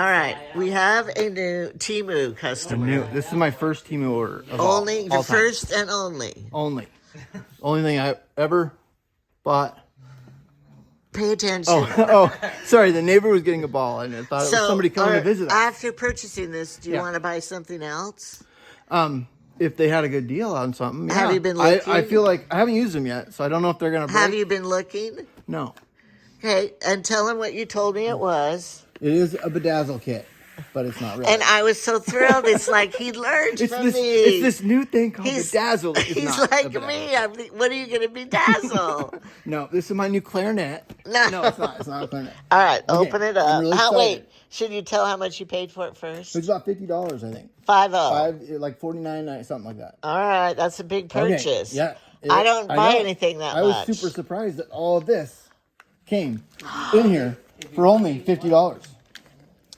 All right, we have a new Temu customer. This is my first Temu order. Only the all time. first and only. Only thing I ever bought. Pay attention. Oh, sorry. The neighbor was getting a ball, and I thought it was somebody coming to visit us. After purchasing this, do you want to buy something else? If they had a good deal on something, yeah. Have you been looking? I feel like I haven't used them yet, so I don't know if they're gonna break. Have you been looking? No. Okay, and tell them what you told me it was. It is a bedazzle kit, but it's not real. And I was so thrilled. It's like he learned from me. It's this new thing called bedazzle. He's like me. What are you going to bedazzle? No, this is my new clarinet. No, it's not. It's not a clarinet. All right, open it up. Really wait, should you tell how much you paid for it first? It's about $50, I think. 50. Like $49, something like that. All right, that's a big purchase. Okay. Yeah. I don't buy anything that much. I was super surprised that all of this came in here for only $50.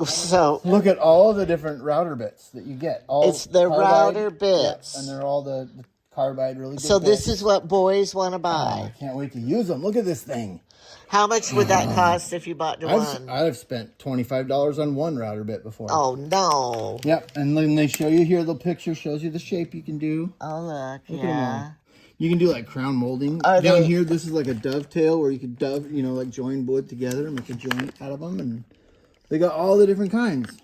So look at all the different router bits that you get. It's the router bits. And they're all the carbide really good So bits. This is what boys want to buy. Oh, I can't wait to use them. Look at this thing. How much would that cost if you bought one? I've spent $25 on one router bit before. Oh, no. Yep, and then they show you here, the picture shows you the shape you can do. Oh, look at them all. You can do like crown molding. Here, this is like a dovetail where you could like join wood together and make a joint out of them. And they got all the different kinds.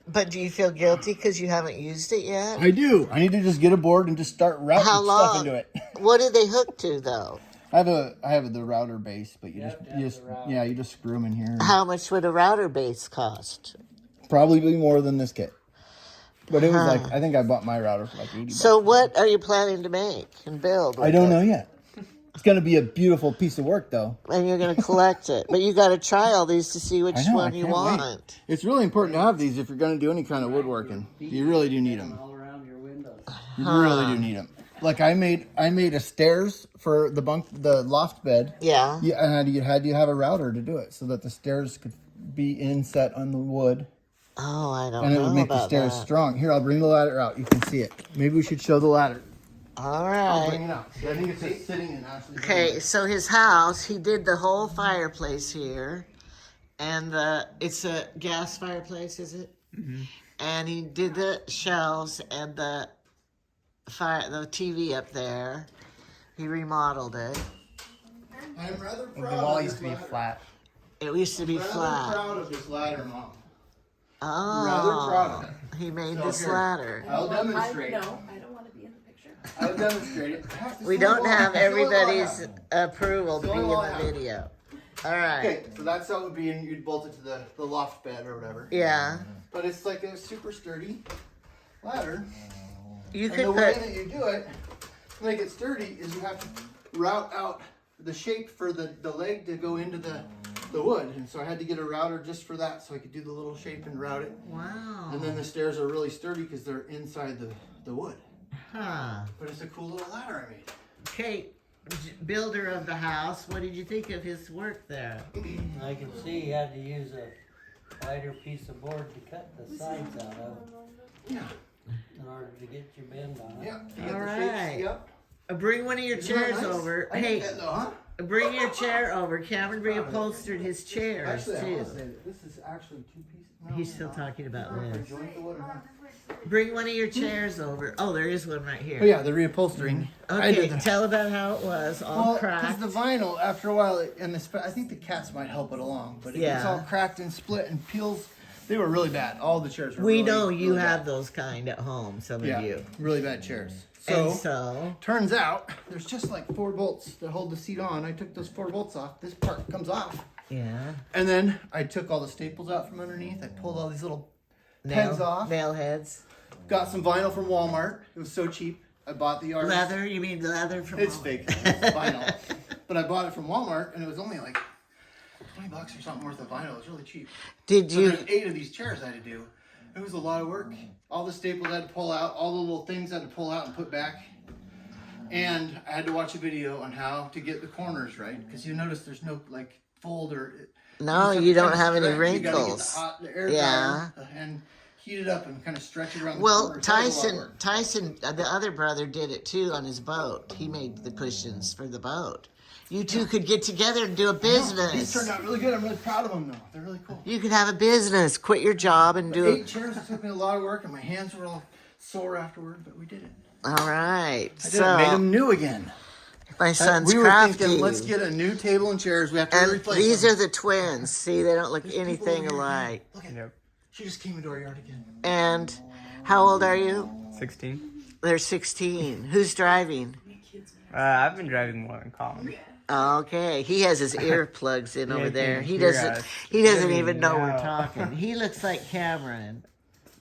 But do you feel guilty because you haven't used it yet? I do. I need to just get a board and just start routing stuff into it. What do they hook to, though? I have the router base, but you just screw them in here. How much would a router base cost? Probably more than this kit. But it was I think I bought my router for like $80. So what are you planning to make and build? I don't know yet. It's going to be a beautiful piece of work, though. And you're going to collect it. But you got to try all these to see which one you want. Wait. It's really important to have these if you're going to do any kind of woodworking. You really do need them. You really do need them. Like I made a stairs for the loft bed. Yeah. And you had to have a router to do it so that the stairs could be inset on the wood. Oh, I don't know about that. And it would make the stairs strong. Here, I'll bring the ladder out. You can see it. Maybe we should show the ladder. All right. I'll bring it out. See, I think it's just sitting in Ashley's Okay, so his house, he did the whole fireplace here. And it's a gas fireplace, is it? Mm-hmm. And he did the shelves and the TV up there. He remodeled it. I'm rather proud. The wall used to be flat. It used to be flat. I'm proud of this ladder, Mom. Oh, rather proud of it. He made this ladder. I'll demonstrate. No, I don't want to be in the picture. I'll demonstrate it. We don't have everybody's approval to be in the video. All right. Okay, so that's how it would be, and you'd bolt it to the loft bed or whatever. Yeah. But it's like a super sturdy ladder. You And could the way that you do it to make it sturdy is you have to route out the shape for the leg to go into the wood. And so I had to get a router just for that so I could do the little shape and route it. Wow. And then the stairs are really sturdy because they're inside the wood. Huh. But it's a cool little ladder I made. Okay, builder of the house, what did you think of his work there? I can see you had to use a wider piece of board to cut the sides out of Yeah. in order to get your bend on it. Yeah. All right. Yep. Bring one of your chairs over. I Hey, did that though, huh? bring your chair over. Cameron reupholstered his chairs Actually, I too. want to say that this is actually two pieces. No, He's still talking about this. joint the wood or not? Bring one of your chairs over. Oh, there is one right here. Oh yeah, the reupholstering. I Okay, did that. tell about how it was, all Well, cracked. because the vinyl, after a while, I think the cats might help it along, but it gets all cracked and split and peels. They were really bad. All the chairs were We really, know you really have bad. those kind at home, some of Yeah, you. really bad chairs. And So, so, turns out, there's just like 4 bolts that hold the seat on. I took those 4 bolts off. This part comes off. yeah. And then I took all the staples out from underneath. I pulled all these little pens off. Nail heads. Got some vinyl from Walmart. It was so cheap. I bought the yards. Leather? You mean leather from It's Walmart? fake. It's vinyl. But I bought it from Walmart, and it was only like $20 or something worth of vinyl. It was really cheap. Did So you? there's 8 of these chairs I had to do. It was a lot of work. All the staples I had to pull out. All the little things I had to pull out and put back. And I had to watch a video on how to get the corners right. Because you notice there's no like fold or... No, just you have don't to have any stretch. You gotta get wrinkles. the air Yeah. dryer and heat it up and kind of stretch it around the Well, corners. That was a lot of Tyson, work. the other brother did it too on his boat. He made the cushions for the boat. You two could get together and do a These business. turned out really good. I'm really proud of them, though. They're really cool. You could have a business. Quit your job and do 8 chairs. It took me a lot of work, and my hands were all sore afterward, but we did it. All right. I did it. Made So them new again. my son's we were crafty. thinking, let's get a new table and chairs. We have to And replace these them. are the twins. See, they don't look There's people anything over here. alike. Look at her. She just came into our yard again. And how old are you? 16. They're 16. Who's driving? I've been driving more than Colin. Okay, he has his earplugs in over Yeah, there. he He can hear doesn't. us. He doesn't Doesn't even know we're know. talking. He looks like Cameron,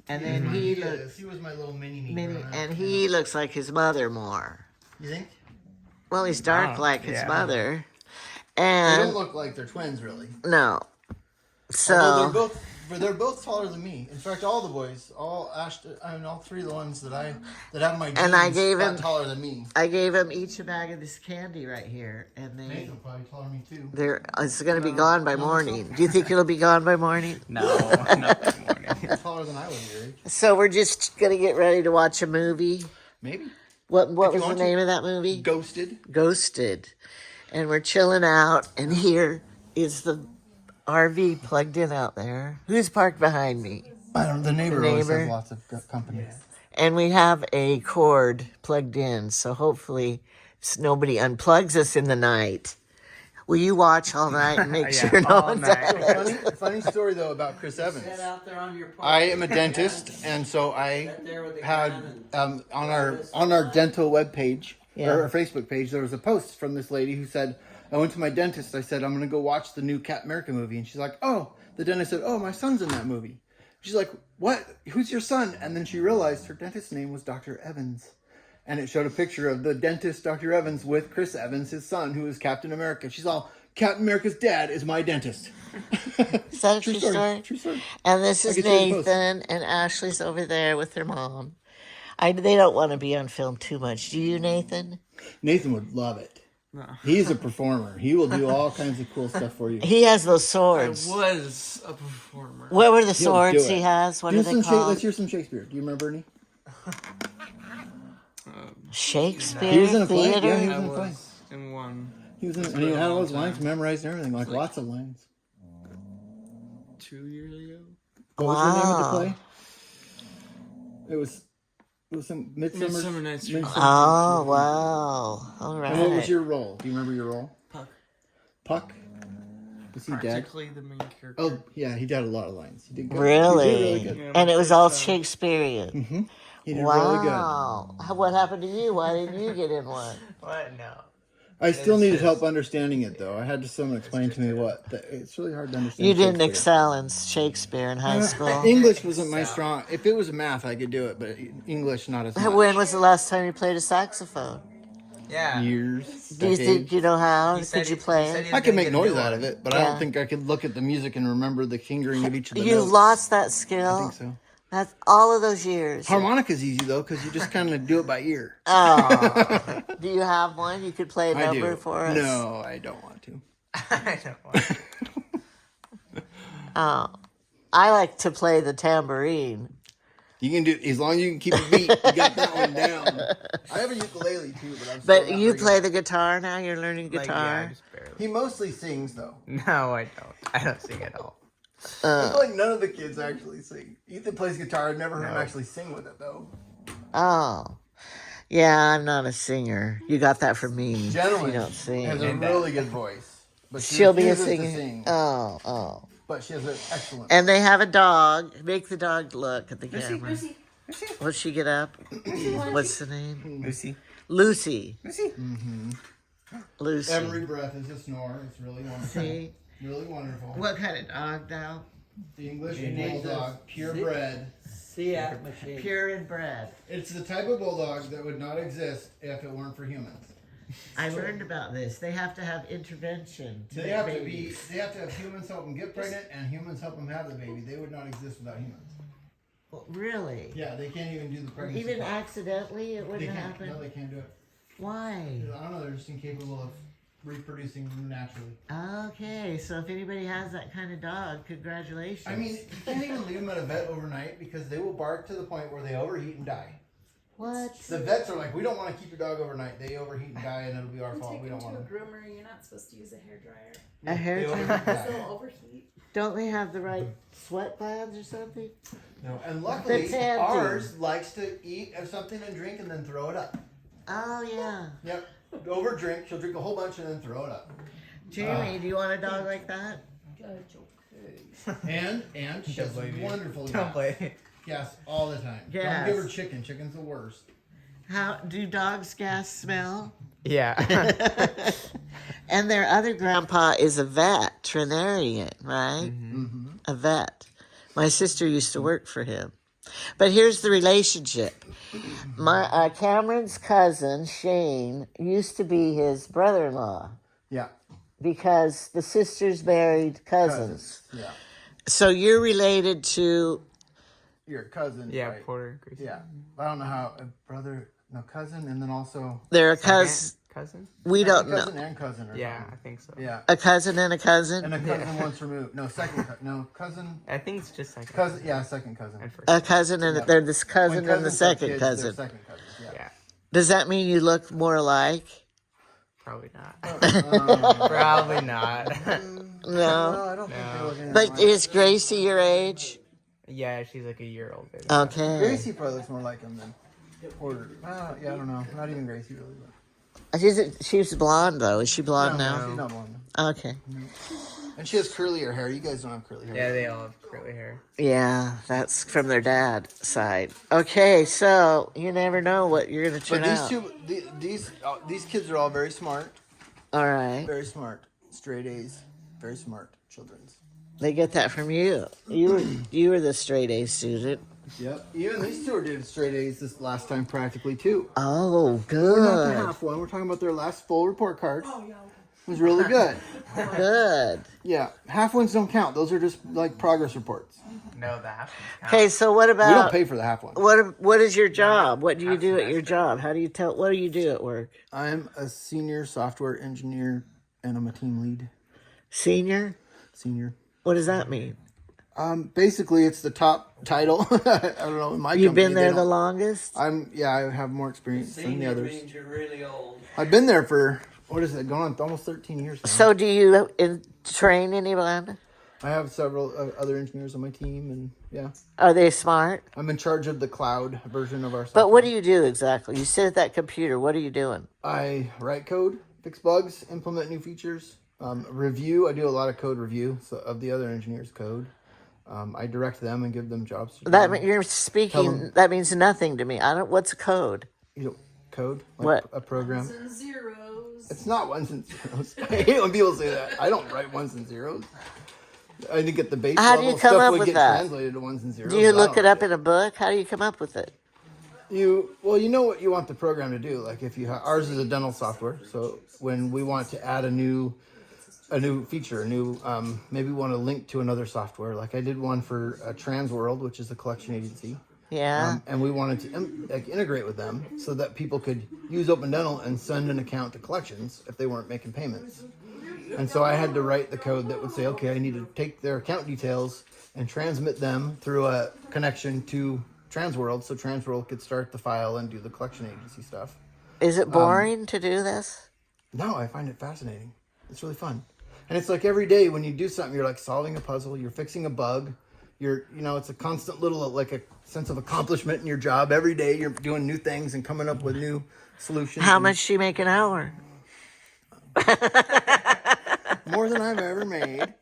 and then he looks He was my little mini. mini, and he looks like his mother more. You think? Well, he's dark Oh, like his yeah. mother, They don't and look like they're twins, really. no. Although So they're both taller than me. In fact, all the boys, all 3 of the ones that have my genes, And I gave got him- taller than me. I gave him each a bag of this candy right here, and Nathan probably taller than me too. it's going to be gone by morning. Do you think it'll be gone by morning? No, not this morning. He's taller than I was, Eric. So we're just going to get ready to watch a movie. Maybe. What you was the want to. name of that movie? Ghosted. Ghosted. And we're chilling out, and here is the RV plugged in out there. Who's parked behind me? I don't know. The neighbor always neighbor? has lots of company. And we have a cord plugged in, so hopefully nobody unplugs us in the night. Will you watch all night and make Yeah, sure no all one's night. out? Funny story though about Chris Evans. Sit out there on your porch. I am a dentist, and so I Sit there with the had gun and on our dental webpage Yeah. or our Facebook page, there was a post from this lady who said, "I went to my dentist. I said I'm going to go watch the new Captain America movie," and she's like, "Oh." The dentist said, "Oh, my son's in that movie." She's like, "What? Who's your son?" And then she realized her dentist's name was Dr. Evans, and it showed a picture of the dentist Dr. Evans with Chris Evans, his son, who is Captain America. She's all, "Captain America's dad is my dentist." Is that a true story? True story. And this I is can see the post. Nathan, and Ashley's over there with their mom. They don't want to be on film too much. Do you, Nathan? Nathan would love it. No. He's a performer. He will do all kinds of cool stuff for you. He has those I swords. was a performer. What were the He'll swords do he it. has? What Do are they some called? let's hear some Shakespeare. Do you remember any? Shakespeare He was in a play. theater. Yeah, he was I in a play. was in one He was in, and he had all those lines memorized and everything, like lots of lines. 2 years ago. What was the name of the Wow. play? It was some Midsummer Night's Dream. Oh wow! All right. And what was your role? Do you remember your role? Puck. Puck. Was he dead? Practically the main character. Oh yeah, he did a lot of lines. He did good. Really? He did really good. Yeah, And my it was first all time. Shakespearean. He did really good. Wow! What happened to you? Why didn't you get in one? What? No. I still It's needed just- help understanding it though. I had someone explain to me what. It's really hard to understand. You didn't Shakespeare. excel in Shakespeare in high school. English wasn't my strong. If it was math, I could do it, but English not as much. When was the last time you played a saxophone? Yeah. Years. Do you decades. think you know how? He said Could you he- play he said it? he I was can gonna make get a noise new out one. of it, but I Yeah. don't think I could look at the music and remember the fingering of each of the You notes. lost that skill. I think so. That's all of those years. Harmonica's easy though, because you just kind of do it by ear. Oh. Do you have one? You could play a I number do. for us. No, I don't want to. I don't want to. Oh. I like to play the tambourine. You can do as long as you can keep a beat. You got that one down. I have a ukulele too, but I'm. Still But not you very play good. the guitar now? You're learning Like, guitar? yeah, just barely. He mostly sings though. No, I don't. I don't sing at all. I feel like none of the kids actually sing. Ethan plays guitar. I've never heard him No. actually sing with it though. Oh. Yeah, I'm not a singer. You got that from me. Generally, You don't sing. has a really good voice, but she She'll be a refuses to singer. sing. Oh. But she has an excellent. And they have a dog. Make the dog look at the camera. Lucy, Will she get up? What's the name? Lucy. Lucy. Lucy. Lucy. Every breath is a snore. It's really wonderful. See? Really wonderful. What kind of dog now? The English You need bulldog, the- purebred. Seat machine. Pure and bred. It's the type of bulldog that would not exist if it weren't for humans. I learned about this. They have to have intervention. To They make have to babies. be. They have to have humans help them get pregnant, and humans help them have the baby. They would not exist without humans. Well, really? Yeah, they can't even do the pregnancy. Even part. accidentally, it They wouldn't can't. happen. No, they can't do it. Why? I don't know. They're just incapable of reproducing naturally. Okay, so if anybody has that kind of dog, congratulations. I mean, you can't even leave them at a vet overnight because they will bark to the point where they overheat and die. What? The vets are like, we don't want to keep your dog overnight. They overheat and die, and it'll be our You fault. take We them don't to want a them. groomer, you're not supposed to use a hairdryer. A hair They dryer? overheat and Because die. they'll overheat. Don't they have the right sweat glands or something? No, and luckily, That's empty. ours likes to eat something and drink and then throw it up. Oh, yeah. Yep. Over drink. She'll drink a whole bunch and then throw it up. Jamie, do you want a dog like that? Judge, okay. And she has blame you. wonderful Don't gas. play. Gas all the time. Gas. Don't give her chicken. Chicken's the worst. How do dogs' gas smell? Yeah. And their other grandpa is a veterinarian, right? Mm-hmm. A vet. My sister used to work for him. But here's the relationship. My Cameron's cousin, Shane, used to be his brother-in-law Yeah. because the sisters married cousins. Yeah. So you're related to... Your cousin. Yeah, right? Porter. Gracie. Yeah. I don't know how. Cousin, and then also. They're a Second cousin. cousin? We don't know. Cousin and cousin. Or Yeah, something. I think so. Yeah. A cousin and a cousin? And a cousin once removed. No, cousin. I think it's just second. Cousin, yeah, second cousin. And first. A cousin and Yep. they're this cousin When and the cousins have second kids, they're cousin. Second cousins, yeah. Yeah, Does that mean you look more alike? probably not. Uh, Probably not. No. no, I don't think they're looking at But mine. is Gracie your age? Yeah, she's like a year older. Okay. Gracie probably looks more like him than Porter. Yeah, I don't know. Not even Gracie really. But. She's blonde though. Is she blonde No, now? she's not blonde. Okay. And she has curlier hair. You guys don't have curly hair. Yeah, they all have curly hair. Yeah, that's from their dad side. Okay, so you never know what you're gonna turn But these out. these kids are all very smart. All right, Very smart. Straight A's. Very smart children's. they get that from you. You were the straight A student. Yep. Even these two did straight A's this last time practically too. Oh, Not the good, half one. We're talking about their last full report card. Oh, yeah. It was really good. good. Yeah. Half ones don't count. Those are just like progress reports. No, the half ones count. Okay, so what We don't about pay for the half ones. what is your job? What do you do at your job? How do you tell? What do you do at work? I'm a senior software engineer and I'm a team lead. Senior? Senior. What does that mean? Basically, it's the top title. I don't know. In my You've company, been they there the don't- longest? I have more experience than the Senior others. means you're really old. I've been there for what is it? Going on almost 13 years now. So do you train anyone? I have several other engineers on my team, and yeah, Are they smart? I'm in charge of the cloud version of our software. But what do you do exactly? You sit at that computer. What are you doing? I write code, fix bugs, implement new features, review. I do a lot of code review of the other engineers' code. I direct them and give them jobs. To That do. you're Tell speaking. 'em. That means nothing to me. I don't. What's code? You know, code, like What? a program. Ones and zeros. It's not ones and zeros. I hate when people say that. I don't write ones and zeros. I didn't get the base How do level you come stuff up would with get that? translated to ones and zeros. Do you but I look don't it up write in a book? How do you come up with it? You know what you want the program to do. Like if you ours is a dental software, so when we want to add a new feature, maybe we want to link to another software. Like I did one for Trans World, which is a collection agency, Yeah. and we wanted to integrate with them so that people could use Open Dental and send an account to collections if they weren't making payments. And so I had to write the code that would say, okay, I need to take their account details and transmit them through a connection to Transworld, so Transworld could start the file and do the collection agency stuff. Is it boring to do this? No, I find it fascinating. It's really fun. And it's like every day when you do something, you're like solving a puzzle, you're fixing a bug, it's a constant little, like a sense of accomplishment in your job. Every day you're doing new things and coming up with new solutions. How and much do you make an hour? More than I've ever made. But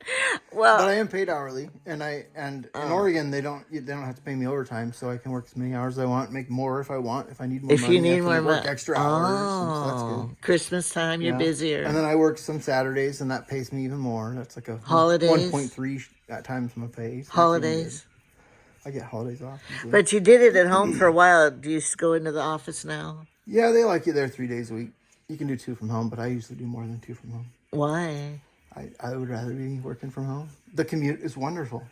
Well, I am paid hourly, and in Oregon they don't have to pay me overtime, so I can work as many hours as I want, make more if I want. If I need more if money, you I need can more work money, extra hours. So that's good. Christmas time, you're Yeah. busier. And then I work some Saturdays, and that pays me even more. That's like a Holidays? 1.3 at times my pay. So it's even Holidays. good. I get holidays off. Usually. But you did it at home for a while. Do you go into the office now? Yeah, they like you there 3 days a week. You can do 2 from home, but I usually do more than 2 from home. Why? I would rather be working from home. The commute is wonderful.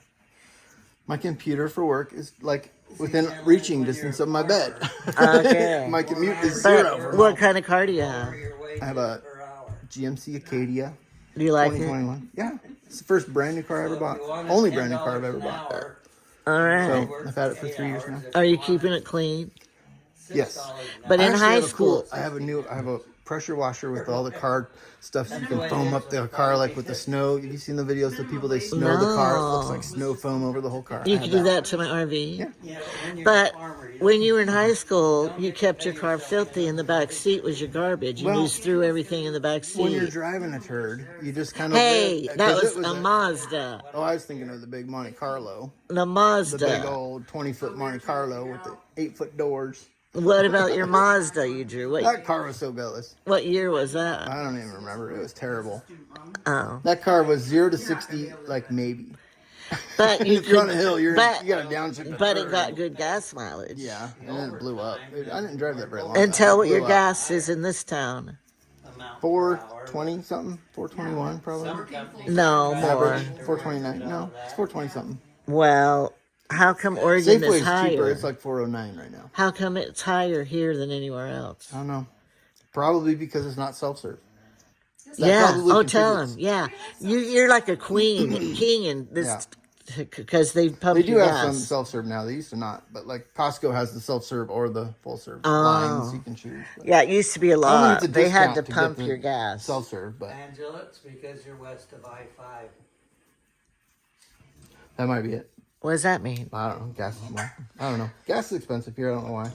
My computer for work is like within reaching distance of my bed. Okay. My commute is 0. But what kind of car do you have? I have a GMC Acadia Do you like it? 2021. Yeah, it's the first brand new car I ever bought. Only brand new car I've ever bought. All right. So I've had it for 3 years now. Are you keeping it clean? Yes. $6 now. But I in actually high have a school, I have a pressure washer with all the car stuff, so you can foam up the car like with the snow. Have you seen the videos of people they snow the car? It looks like snow foam over the whole car. you I can have do that to my RV. Yeah. Yeah, when you're But a farmer, you when don't- you were in high school, you kept your car filthy, and the back seat was your garbage. You Well, just threw everything in the back When you're seat. driving a turd, you just kind of Hey, that 'cause was it a Mazda. Oh, I was thinking of the big Monte Carlo, The the big Mazda. old 20-foot Monte Carlo with the 8-foot doors. What about your Mazda you drew? That car was so gutless. What year was that? I don't even remember. It was terrible. Oh, That car was 0 to 60, like maybe. but you If you're on a could, hill, you but got a downshift. but it got good gas mileage. Yeah, and then it blew up. I didn't drive that very long. And tell It what your blew up. gas is in this town. amount per hour. 420 something, 421 probably. Some companies No, drive more. Average 429. No, it's 420 something. Well, how come Oregon Safeway is is cheaper. higher? It's like 409 right now. How come it's higher here than anywhere else? I don't know. Probably because it's not self-serve. That Yeah. probably Oh, tell them. contributes. Yeah. You're like a queen, king in this, because they pump They do your have some gas. self-serve now. They used to not, but like Costco has the self-serve or the full-serve Oh. lines you can choose. But Yeah, it used to be a I don't lot. think it's a They had to discount get pump the your gas. self-serve, but Angela, it's because you're west of I-5. that might be it. What does that mean? I don't know. Gas is more. I don't know. Gas is expensive here. I don't know why.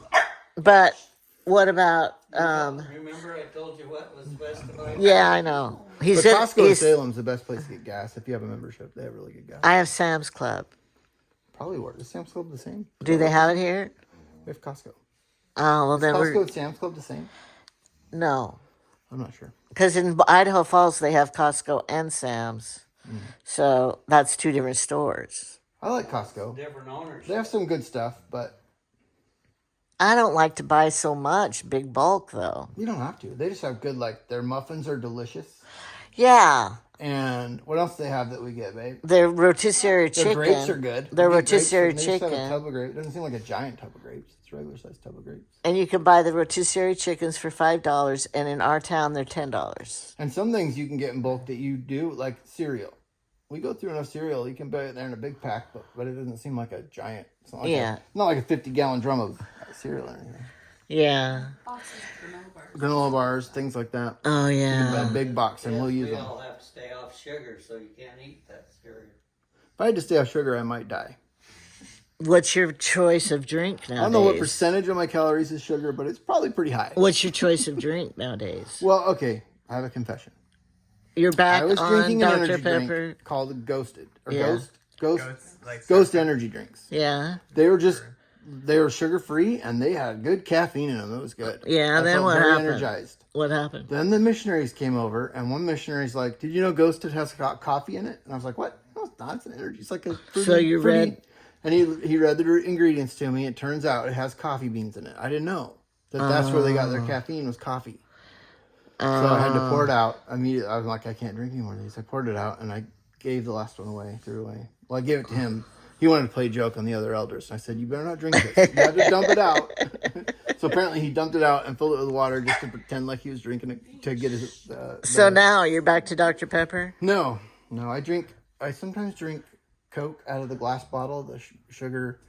But what about? Remember I told you what was west of I-5? Yeah, I know. He But said Costco in he's- Salem's the best place to get gas if you have a membership. They have really good gas. I have Sam's Club. Probably work. Is Sam's Club the same? Do they have it here? We have Costco. Oh well, then Costco we're and Sam's Club the same? no, I'm not sure. because in Idaho Falls they have Costco and Sam's, so that's two different stores. I like Costco. Different owners. They have some good stuff, but I don't like to buy so much big bulk though. you don't have to. They just have good, like, their muffins are delicious. Yeah, And what else do they have that we get, babe? their rotisserie Their chicken. grapes are good. Their We get grapes, rotisserie and they just have a chicken. tub of grapes. It doesn't seem like a giant tub of grapes. It's a regular sized tub of grapes. And you can buy the rotisserie chickens for $5, and in our town they're $10. And some things you can get in bulk that you do, like cereal. We go through enough cereal, you can buy it there in a big pack, but it doesn't seem like a giant. It's not like Yeah. not like a 50-gallon drum of cereal or anything. Yeah. Boxes of granola bars. Granola bars, things like that. Oh You can buy a yeah. big box and we'll use We them. all have to stay off sugar, so you can't eat that cereal. If I had to stay off sugar, I might die. What's your choice of drink nowadays? I don't know what percentage of my calories is sugar, but it's probably pretty high. What's your choice of drink nowadays? Well, okay, I have a confession. You're back I was on drinking an Dr. energy Pepper. drink called Ghosted. Or Yeah. Ghost energy drinks. Yeah. They were sugar free and they had good caffeine in them. It was good. Yeah, I then felt what very happened? energized. What happened? Then the missionaries came over, and one missionary's like, "Did you know Ghosted has coffee in it?" And I was like, "What? No, it's not. It's an energy. It's like a fruity, So you read- And he read the ingredients to me. It turns out it has coffee beans in it. I didn't know that's where they got their caffeine was coffee. So I had to pour it out immediately. I was like, I can't drink any more of these. I poured it out, and I gave the last one away. Threw it away. Well, I gave it to him. He wanted to play a joke on the other elders. I said, "You better not drink this. You have to dump it out." So apparently he dumped it out and filled it with water just to pretend like he was drinking it to get his. So now you're back to Dr. Pepper? No. I sometimes drink Coke out of the glass bottle, the sugar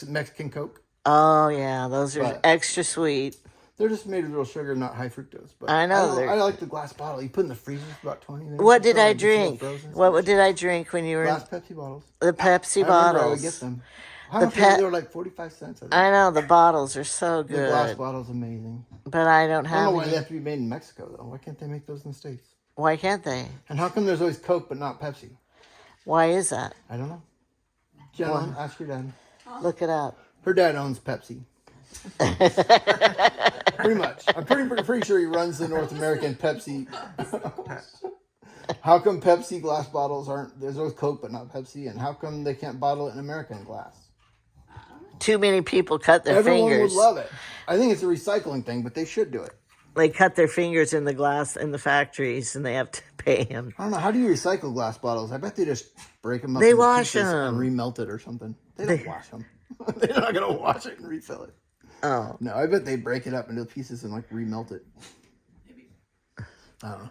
Mexican Coke. Oh, yeah. Those are But- extra sweet. They're just made with real sugar, not high fructose. But I know, they're- I like the glass bottle. You put in the freezer for about 20 minutes. What or did so, I and it's all drink? frozen. What did I drink when you were in Glass Pepsi bottles. the Pepsi I remember I would bottles? get them. How much were they? They were like 45 cents. I think. I know, the bottles are so The glass good. bottle's amazing. But I don't I don't have know why any. they have to be made in Mexico, though. Why can't they make those in the States? Why can't they? And how come there's always Coke but not Pepsi? Why is that? I don't know. Gentlemen, ask your dad. Look it up. Her dad owns Pepsi. Pretty much. I'm pretty sure he runs the North American Pepsi. How come Pepsi glass bottles aren't? There's always Coke but not Pepsi, and how come they can't bottle it in American glass? Too many people cut their Everyone fingers. would love it. I think it's a recycling thing, but they should do it. They cut their fingers in the glass in the factories, and they have to pay them. I don't know. How do you recycle glass bottles? I bet they just break them up. They into wash pieces them. and remelt it or something. They don't wash them. They're not gonna wash it and refill it. Oh, No, I bet they break it up into pieces and like remelt it. I don't know.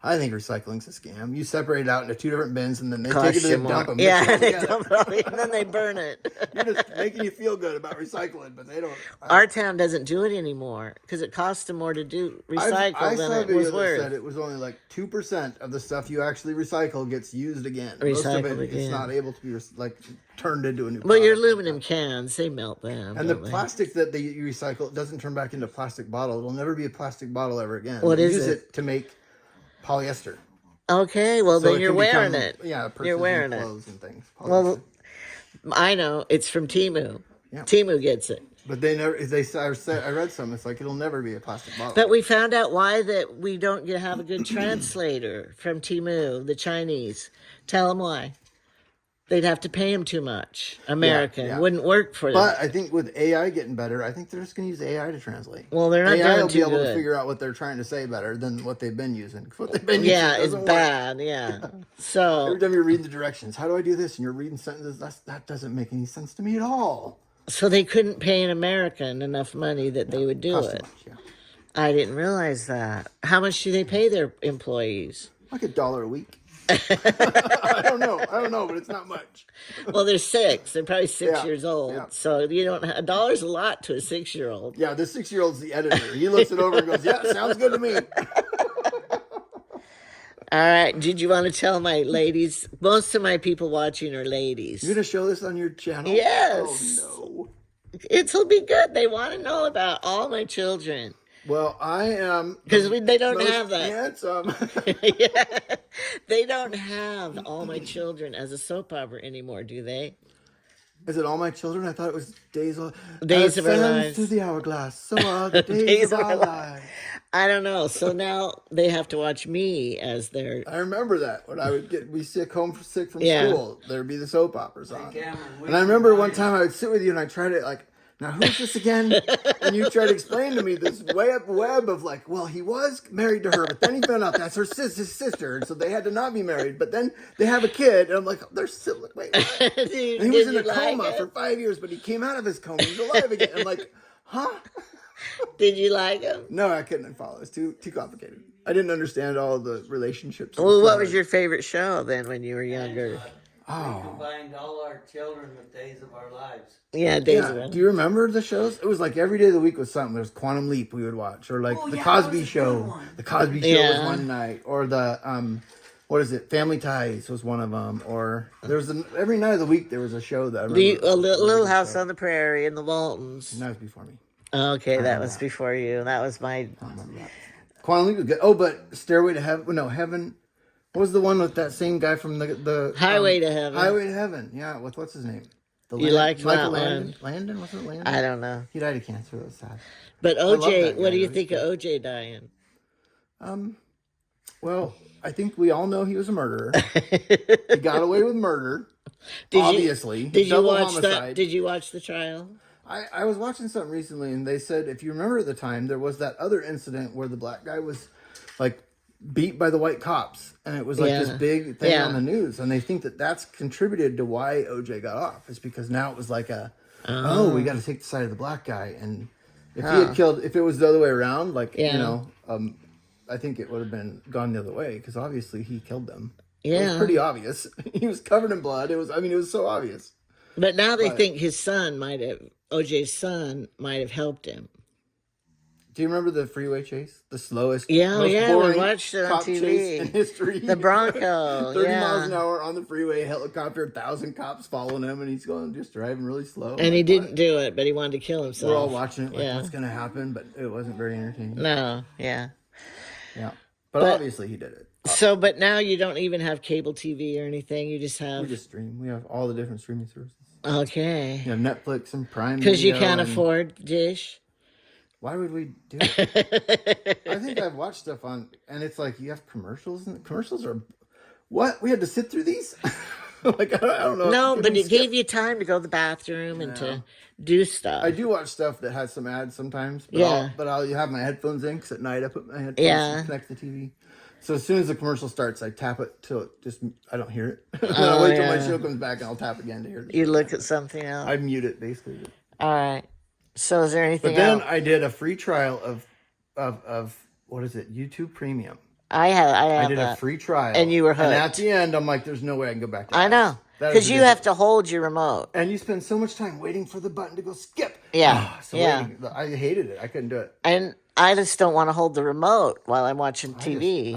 I think recycling's a scam. You separate it out into 2 different bins, and then they take Costs it to you the more. dump them. Yeah, they dump it all, and then they burn it. You're just making you feel good about recycling, but they don't. Our town doesn't do it anymore because it costs them more to do recycle I than saw a it video was that worth. said it was only like 2% of the stuff you actually recycle gets used again. Most of Recycled it is again. not able to be like turned into a new. Well, your product. aluminum cans, they melt them. And the don't they? plastic that you recycle doesn't turn back into a plastic bottle. It'll never be a plastic bottle ever again. What They is use it? it to make polyester. Okay, well, So then it you're can wearing become, it. Yeah, purses You're wearing and it. clothes and things. Well, Polyester. I know. It's from Temu. Yeah. Temu gets it. But they never. I read some. It's like it'll never be a plastic bottle. But we found out why that we don't have a good translator from Temu, the Chinese. Tell them why. They'd have to pay him too much. American. yeah. Wouldn't work for them. But I think with AI getting better, I think they're just going to use AI to translate. Well, they're not AI doing will be too able to good. figure out what they're trying to say better than what they've been using. What they've been using Yeah, it's doesn't work. bad. Yeah. So Every time you're reading the directions, how do I do this? And you're reading sentences, that doesn't make any sense to me at all. So they couldn't pay an American enough money that they would do Costs too it. much, yeah. I didn't realize that. How much do they pay their employees? Like $1 a week. I don't know, but it's not much. Well, they're 6. They're probably 6 Yeah, years old. yeah. So you don't. $1's a lot to a 6-year-old. Yeah, this 6-year-old's the editor. He looks it over and goes, "Yeah, sounds good to me." All right. Did you want to tell my ladies? Most of my people watching are ladies. You're gonna show this on your channel? Yes. Oh It'll be good. They want to know about all my children. no. Well, I am Because they don't most have that. handsome. Yeah. They don't have All My Children as a soap opera anymore, do they? Is it All My Children? I thought it was Days of Days As of Our sands Lives. through the hourglass. So are the days, of our lives. I don't know. So now they have to watch me as their. I remember that when I would be sick sick from Yeah. school, there'd be the soap operas on. Cameron, we And I remember one combined- time I would sit with you and I tried to like, now who's this again? And you tried to explain to me this web of like, well, he was married to her, but then he found out that's his sister, and so they had to not be married. But then they have a kid, and I'm like, they're still wait. And he was in a coma for 5 years, but he came out of his coma. He's alive again. I'm like, huh? Did you like him? No, I couldn't follow. It's too complicated. I didn't understand all the relationships. Well, what was your favorite show then when you were younger? We combined all our children with Days of Our Lives. Yeah, Days Yeah. of Our Do you remember the shows? It was like every day of the week was something. There was Quantum Leap we would watch, or like the Cosby Show. The Cosby Show was Yeah. one night, or the what is it? Family Ties was one of them. Or there was every night of the week there was a show that I remember. Little House on the Prairie and the Waltons. And that was before me. Okay, that was before you. That was my. Quantum Leap was good. Oh, but Stairway to Heaven. No, Heaven. What was the one with that same guy from the Highway to Heaven. Highway to Heaven. Yeah, with what's his name? You liked Michael that one? Landon? Landon? Wasn't it Landon? I don't know. He died of cancer. That was sad. But love OJ, that what guy, do you though. think of OJ dying? Well, I think we all know he was a murderer. He got away with murder. Obviously. Did you Double watch that? homicide. Did you watch the trial? I was watching something recently, and they said, if you remember at the time, there was that other incident where the black guy was, like, beat by the white cops. And it was, like, this Yeah. big thing Yeah. on the news. And they think that that's contributed to why OJ got off. Is because now it was like we got to take the side of the black guy. And if he had killed, if it was the other way around, like, Yeah. I think it would have been gone the other way. Because obviously he killed them. It Yeah. was pretty obvious. He was covered in blood. It was so obvious. But now they think his son OJ's son might have helped him. Do you remember the freeway chase? The slowest, Yeah, most yeah, we boring watched it on cop TV. chase in history. The Bronco, 30 yeah. miles an hour on the freeway, helicopter, 1,000 cops following him, and he's going just driving really slow. And he Like, didn't what? do it, but he wanted to kill himself. We're all watching it like, Yeah. what's going to happen? But it wasn't very entertaining. No, yeah. Yeah. But obviously he did it. So, but now you don't even have cable TV or anything. You just We have. just stream. We have all the different streaming services. Okay. You have Netflix and Prime Because you Video can't and- afford Dish. Why would we do it? I think I've watched stuff on, and it's like you have commercials, and the commercials are, what? We had to sit through these? Like, I don't know. No, Can but we it skip? gave you time to go to the bathroom and to do stuff. I do watch stuff that has some ads sometimes. But Yeah. I'll have my headphones in because at night I put my headphones Yeah. and connect the TV. So as soon as the commercial starts, I tap it till it just I don't hear it. And then I wait till my yeah. show comes back and I'll tap again to hear it. You look at something else. I mute it basically. All right. So is there anything But then else? I did a free trial of what is it? YouTube Premium. I I have did a that. free trial. And you were And at hooked. the end, I'm like, there's no way I can go back to I ads. know. That is Because you ridiculous. have to hold your remote. And you spend so much time waiting for the button to go skip. Yeah. So Yeah. waiting. I hated it. I couldn't do it. And I just don't want to hold the remote while I'm watching TV.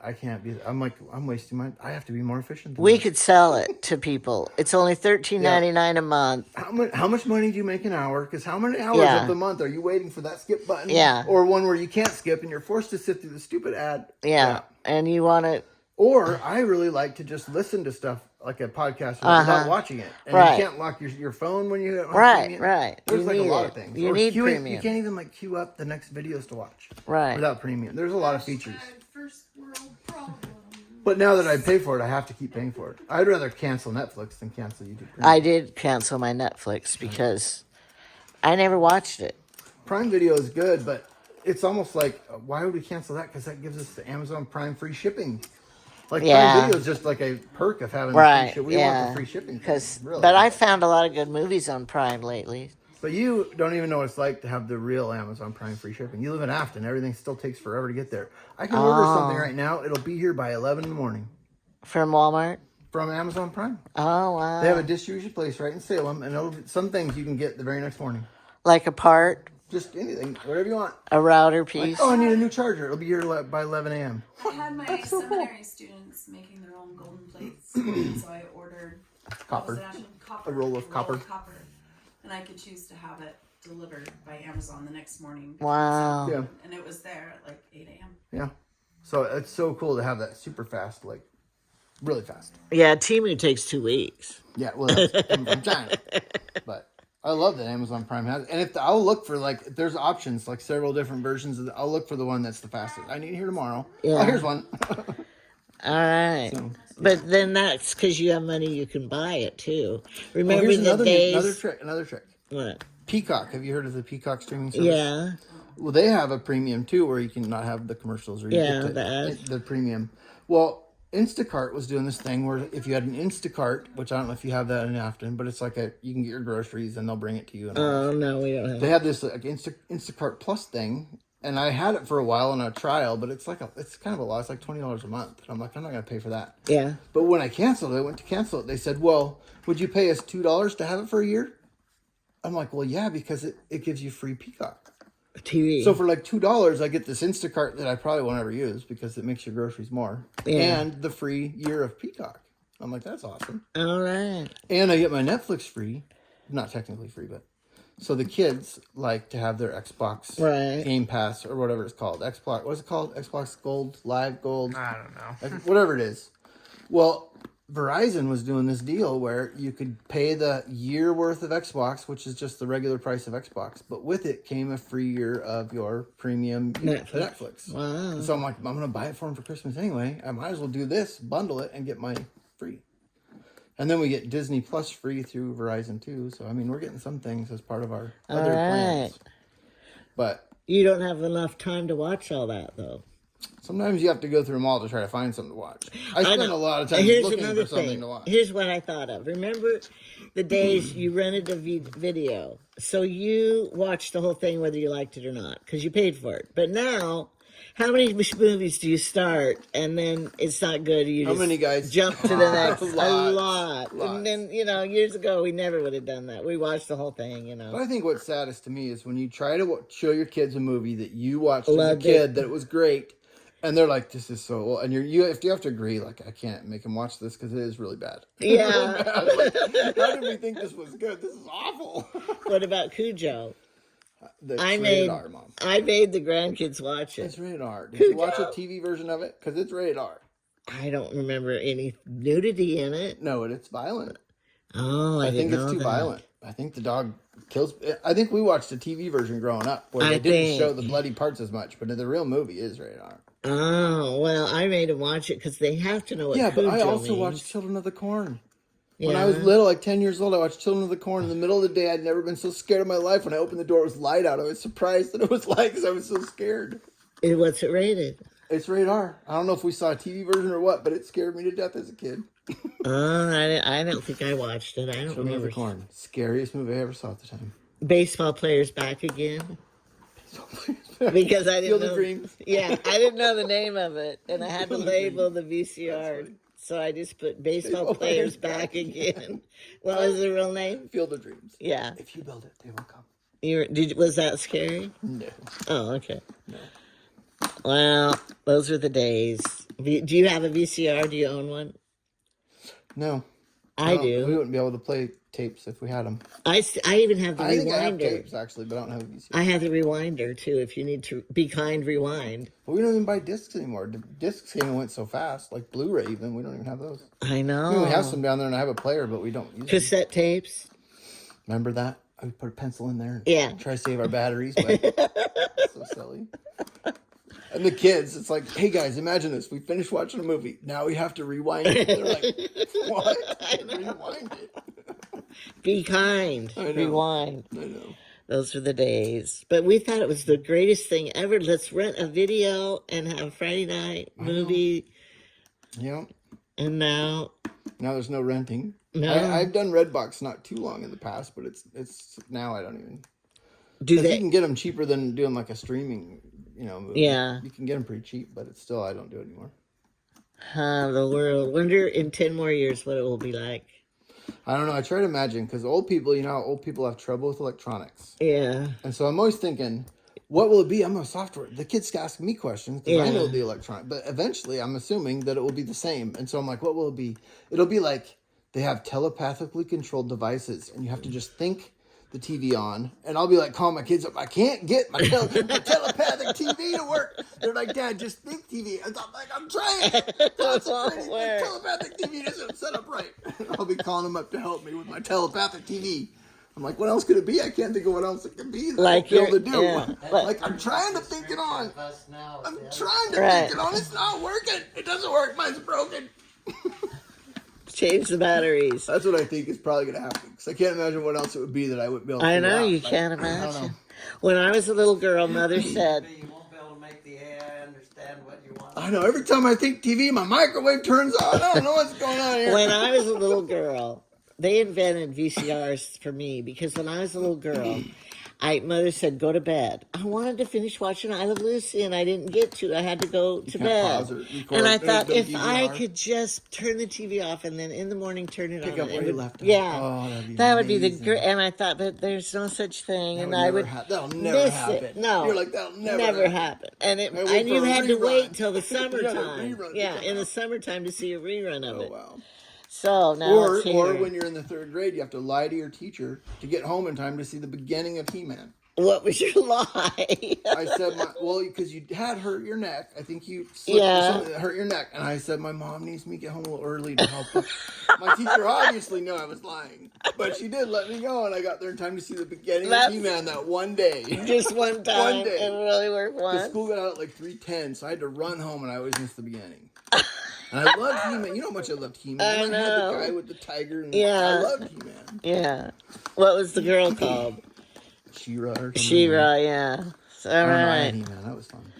I can't be. I'm like, I'm wasting my. I have to be more efficient. Than We that. could sell it to people. It's only $13.99 a month. How much money do you make an hour? Because how many hours Yeah. of the month are you waiting for that skip button? Yeah. Or one where you can't skip and you're forced to sit through the stupid ad. Yeah. And you want to. Or I really like to just listen to stuff like a podcast without watching it. And Right. you can't lock your phone when you have Right, premium. right. There's You like a need lot it. of things. You Or need queuing- premium. You can't even like queue up the next videos to watch. Right. Without premium. There's a lot of features. First world problem. But now that I pay for it, I have to keep paying for it. I'd rather cancel Netflix than cancel YouTube Premium. I did cancel my Netflix because I never watched it. Prime Video is good, but it's almost like, why would we cancel that? Because that gives us the Amazon Prime free shipping. Like Yeah. Prime Video is just like a perk of having the Right. free shipping. We yeah. want the free shipping. Really. But I found a lot of good movies on Prime lately. But you don't even know what it's like to have the real Amazon Prime free shipping. You live in Afton. Everything still takes forever to get there. I can order something right now. It'll be here by 11 in the morning From Walmart? from Amazon Prime. Oh, wow. They have a distribution place right in Salem, and some things you can get the very next morning. Like a part, Just anything, whatever you want. a router Like, piece. oh, I need a new charger. It'll be here by 11 a.m. I had my seminary students making their own golden plates, so I ordered Copper. what was it actually? Copper. A roll of copper. And I could choose to have it delivered by Amazon the next morning. Wow. Yeah. And it was there at like 8 a.m. Yeah. So it's so cool to have that super fast, like really fast. Yeah, Temu takes 2 weeks. Yeah, well, that's coming from China. But I love that Amazon Prime has, and if I'll look for if there's options, like several different versions of I'll look for the one that's the fastest. I need it here tomorrow. Yeah. Oh, here's one. All right. So, But then that's because you have money, you can buy it too. oh, Remember here's the days? another trick. What? Peacock. Have you heard of the Peacock streaming service? Yeah. Well, they have a premium too, where you can not have the commercials or you Yeah, get the ads. the premium. Well, Instacart was doing this thing where if you had an Instacart, which I don't know if you have that in Afton, but it's like you can get your groceries and they'll bring it to you. And all Oh, no, we don't have they have this like Instacart Plus thing, and I had it for a while on a trial, but it's kind of a lot. It's like $20 a month, and I'm like, I'm not gonna pay for that. Yeah. But when I canceled it, I went to cancel it. They said, well, would you pay us $2 to have it for a year? I'm like, well, yeah, because it gives you free Peacock. TV. So for like $2, I get this Instacart that I probably won't ever use because it makes your groceries more, Yeah. and the free year of Peacock. I'm like, that's awesome. All right. And I get my Netflix free, not technically free, but so the kids like to have their Xbox Right. Game Pass or whatever it's called. Xbox, what's it called? Xbox Gold, Live Gold, I don't know. whatever it is. Well, Verizon was doing this deal where you could pay the year worth of Xbox, which is just the regular price of Xbox, but with it came a free year of your premium Netflix. Wow. So I'm like, I'm going to buy it for them for Christmas anyway. I might as well do this, bundle it, and get mine free. And then we get Disney Plus free through Verizon too. So, I mean, we're getting some things as part of our other plans. But You don't have enough time to watch all that, though. sometimes you have to go through them all to try to find something to watch. I spend know. a lot of time Here's looking another for something thing. to watch. Here's what I thought of. Remember the days you rented a video, so you watched the whole thing whether you liked it or not because you paid for it. But now, how many movies do you start and then it's not good? You How just many, guys? jump to the next? A Lots. lot. Lots. And then years ago we never would have done that. We watched the whole thing. But I think what's saddest to me is when you try to show your kids a movie that you watched as a Loved kid it. that it was great, and they're like, "This is so," and you have to agree. Like, I can't make them watch this because it is really bad. Yeah. Like, how did we think this was good? This is awful. What about Cujo? That's I rated made R, Mom. I made the grandkids watch It's it. rated R. Did you watch a Cujo. TV version of it? Because it's rated R. I don't remember any nudity in it. No, it's violent. Oh, I I didn't think it's know too that. violent. I think the dog kills. I think we watched the TV version growing up where I they didn't think- show the bloody parts as much, but the real movie is rated R. Oh, well, I made them watch it because they have to know what Yeah, but I Cujo also means. watched Children of the Corn. Yeah. When I was little, like 10 years old, I watched Children of the Corn. In the middle of the day, I'd never been so scared in my life. When I opened the door, it was light out. I was surprised that it was light because I was so scared. What's it rated? It's rated R. I don't know if we saw a TV version or what, but it scared me to death as a kid. I don't think I watched it. I don't Children of remember. the Corn. Scariest movie I ever saw at the time. Baseball players back again. Because I didn't Field of know. Dreams. Yeah, I didn't know the name of it, and I had to label the VCR. So I just put baseball players back again. What was the real name? Field of Dreams. Yeah. If you build it, they will come. Was that scary? No. Oh, okay. No. Well, those are the days. Do you have a VCR? Do you own one? No. I We do. wouldn't be able to play tapes if we had them. I even have the I think I have rewinder. tapes, actually, but I don't have a VCR. I have the rewinder, too, if you need to be kind, rewind. But we don't even buy discs anymore. The discs came and went so fast, like Blu-ray even. We don't even have those. I know. I mean, we have some down there, and I have a player, but we don't use them. Cassette tapes. Remember that? I would put a pencil in there and Yeah. try to save our batteries. But so silly. And the kids, it's like, hey guys, imagine this. We finished watching a movie. Now we have to rewind it. They're like, what? Rewind it. Be kind. I know. Rewind. I know. Those were the days. But we thought it was the greatest thing ever. Let's rent a video and have Friday night movie. Yeah. And now, Now there's no renting. No. I've done Redbox not too long in the past, but it's now I don't even. do 'Cause you they? can get them cheaper than doing like a streaming, movie. Yeah. You can get them pretty cheap, but it's still I don't do it anymore. The world. Wonder in 10 more years what it will be like. I don't know. I try to imagine because old people, how old people have trouble with electronics. Yeah. And so I'm always thinking, what will it be? I'm a software. The kids ask me questions because I Yeah. know the electronic. But eventually I'm assuming that it will be the same. And so I'm like, what will it be? It'll be like they have telepathically controlled devices and you have to just think the TV on. And I'll be like, calling my kids up. I can't get my telepathic TV to work. They're like, Dad, just think TV. And I'm like, I'm trying. Concentrating. The telepathic TV doesn't set up right. I'll be calling them up to help me with my telepathic TV. I'm like, what else could it be? I can't think of what else it could be that Like I'll be able to do. yeah. Like, I'm trying to think it on. I'm trying to think it on. It's not working. It doesn't work. Mine's broken. Change the batteries. That's what I think is probably going to happen. Because I can't imagine what else it would be that I wouldn't be able to I figure know, out. you Like, can't I don't know. imagine. When I was a little girl, Mother said, You won't be able to make the AI understand what you want. I know. Every time I think TV, my microwave turns on. I don't know what's going on here. when I was a little girl, they invented VCRs for me because when I was a little girl, Mother said, go to bed. I wanted to finish watching I Love Lucy and I didn't get to. I had to go to can't bed. pause it, record, And I there's thought no if DVR. I could just turn the TV off and then in the morning turn it Pick on. up where it you would- left off. Yeah. Oh, that'd be that would be the amazing. great. And I thought, but there's no such thing. That And would I never would that'll never miss happen. it. No. You're like, that'll never happen. And I wait and you for a had to rerun. wait till the You had a summertime. rerun to Yeah, come in the out. summertime to see a rerun of Oh, it. wow. So now Or it's here. when you're in the third grade, you have to lie to your teacher to get home in time to see the beginning of He-Man. What was your lie? I said, because you had hurt your neck. I think you slipped or something that hurt your neck. And I said, my mom needs me to get home a little early to help her. My teacher obviously knew I was lying. But she did let me go, and I got there in time to see the beginning of He-Man that one day. Just one time. One day. It really worked The once. school got out at like 3:10, so I had to run home, and I always missed the beginning. And I loved He-Man. You know how much I loved He-Man. I had know. the guy with the tiger. And Yeah. I loved He-Man. Yeah. What was the girl called? She-Ra or something. She-Ra, yeah. All I don't know, I right. had He-Man. That was fun.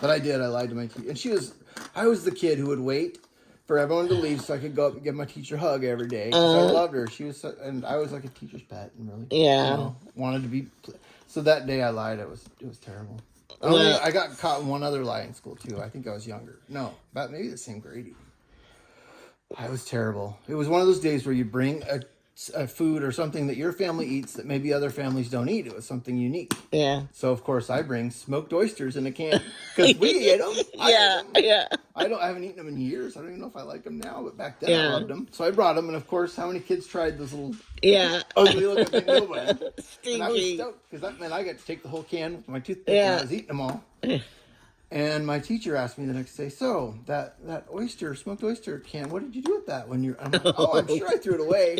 But I lied to my teacher. And I was the kid who would wait for everyone to leave so I could go up and give my teacher a hug every day. Because I loved her. And I was like a teacher's pet and really Yeah. wanted to be. So that day I lied. It was terrible. Well- I got caught in one other lie in school too. I think I was younger. No, about maybe the same grade even. I was terrible. It was one of those days where you bring a food or something that your family eats that maybe other families don't eat. It was something unique. Yeah. So of course I bring smoked oysters in a can because we ate them. Yeah. Yeah. I haven't eaten them in years. I don't even know if I like them now, but back then Yeah. I loved them. So I brought them, and of course, how many kids tried those little Yeah. ugly looking thing? Nobody. And I was Stinky. stoked because that meant I got to take the whole can with my toothpick Yeah. and I was eating them all. And my teacher asked me the next day, so that smoked oyster can, what did you do with that when you're, I'm like, oh, I'm sure I threw it away.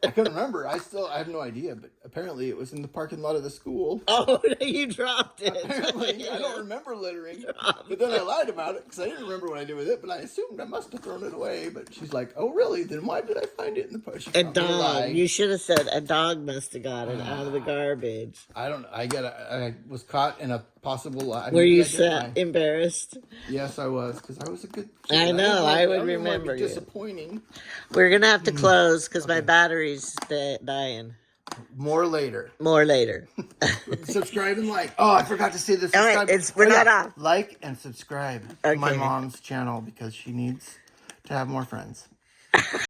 I couldn't remember. I have no idea, but apparently it was in the parking lot of the school. Oh, you dropped it. Apparently, I don't remember littering, but then I lied about it because I didn't remember what I did with it, but I assumed I must have thrown it away. But she's like, oh, really? Then why did I find it in the push? A dog. You should have said a dog must have got it out of the garbage. I don't know. I was caught in a possible lie. Were you lie. embarrassed? Yes, I was, because I was a good kid. I know, I would don't even wanna remember be you. disappointing. We're going to have to close because my battery's dying. More later. More later. Subscribe and like. Oh, I forgot to say this. All right, we're not off. Like and subscribe to my Okay. mom's channel because she needs to have more friends.